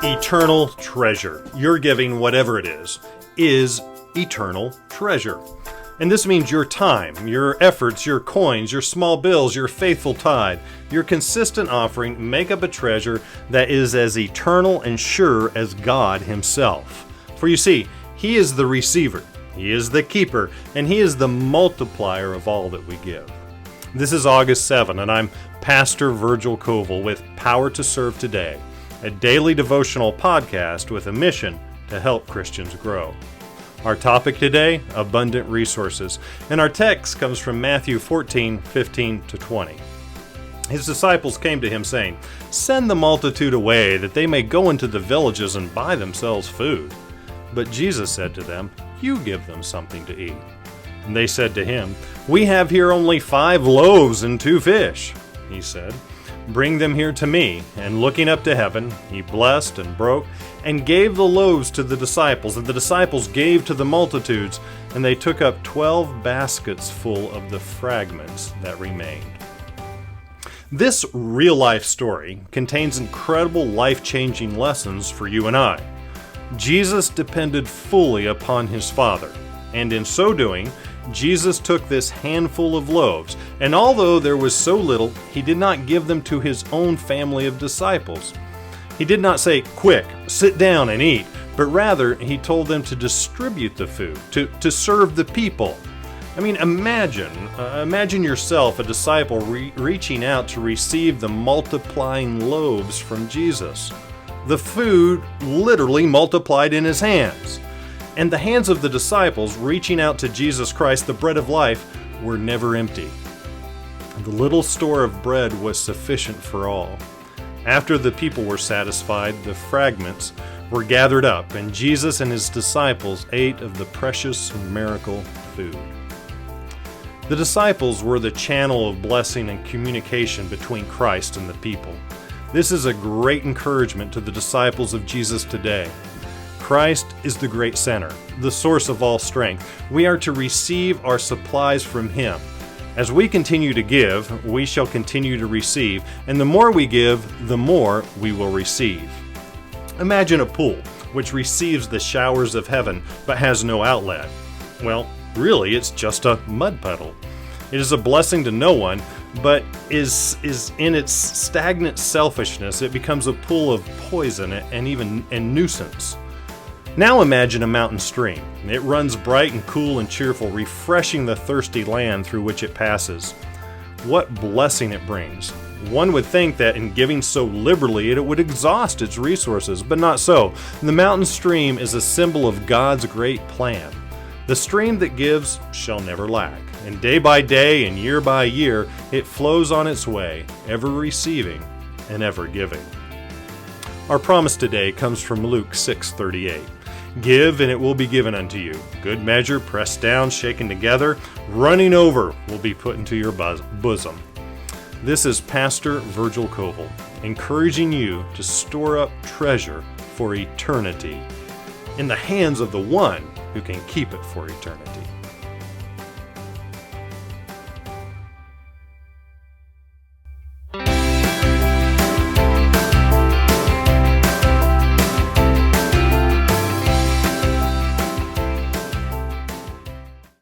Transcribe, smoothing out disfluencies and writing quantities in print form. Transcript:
Eternal treasure. Your giving, whatever it is eternal treasure. And this means your time, your efforts, your coins, your small bills, your faithful tithe, your consistent offering make up a treasure that is as eternal and sure as God Himself. For you see, He is the receiver, He is the keeper, and He is the multiplier of all that we give. This is August 7, and I'm Pastor Virgil Koval with Power to Serve Today, a daily devotional podcast with a mission to help Christians grow. Our topic today, abundant resources, and our text comes from Matthew 14:15-20. His disciples came to Him saying, "Send the multitude away, that they may go into the villages and buy themselves food." But Jesus said to them, "You give them something to eat." And they said to Him, "We have here only 5 loaves and 2 fish." He said, "Bring them here to me." And looking up to heaven, He blessed and broke and gave the loaves to the disciples, and the disciples gave to the multitudes, and they took up 12 baskets full of the fragments that remained. This real-life story contains incredible life-changing lessons for you and I. Jesus depended fully upon His Father, and in so doing, Jesus took this handful of loaves, and although there was so little, He did not give them to His own family of disciples. He did not say, "Quick, sit down and eat," but rather He told them to distribute the food, to serve the people. I mean, imagine yourself, a disciple, reaching out to receive the multiplying loaves from Jesus. The food literally multiplied in His hands. And the hands of the disciples reaching out to Jesus Christ, the bread of life, were never empty. The little store of bread was sufficient for all. After the people were satisfied, the fragments were gathered up, and Jesus and His disciples ate of the precious and miracle food. The disciples were the channel of blessing and communication between Christ and the people. This is a great encouragement to the disciples of Jesus today. Christ is the great center, the source of all strength. We are to receive our supplies from Him. As we continue to give, we shall continue to receive, and the more we give, the more we will receive. Imagine a pool which receives the showers of heaven but has no outlet. Well, really, it's just a mud puddle. It is a blessing to no one, but is in its stagnant selfishness, it becomes a pool of poison and nuisance. Now imagine a mountain stream. It runs bright and cool and cheerful, refreshing the thirsty land through which it passes. What blessing it brings. One would think that in giving so liberally it would exhaust its resources, but not so. The mountain stream is a symbol of God's great plan. The stream that gives shall never lack, and day by day and year by year it flows on its way, ever receiving and ever giving. Our promise today comes from Luke 6:38. "Give, and it will be given unto you. Good measure, pressed down, shaken together, running over, will be put into your bosom." This is Pastor Virgil Koval, encouraging you to store up treasure for eternity in the hands of the one who can keep it for eternity.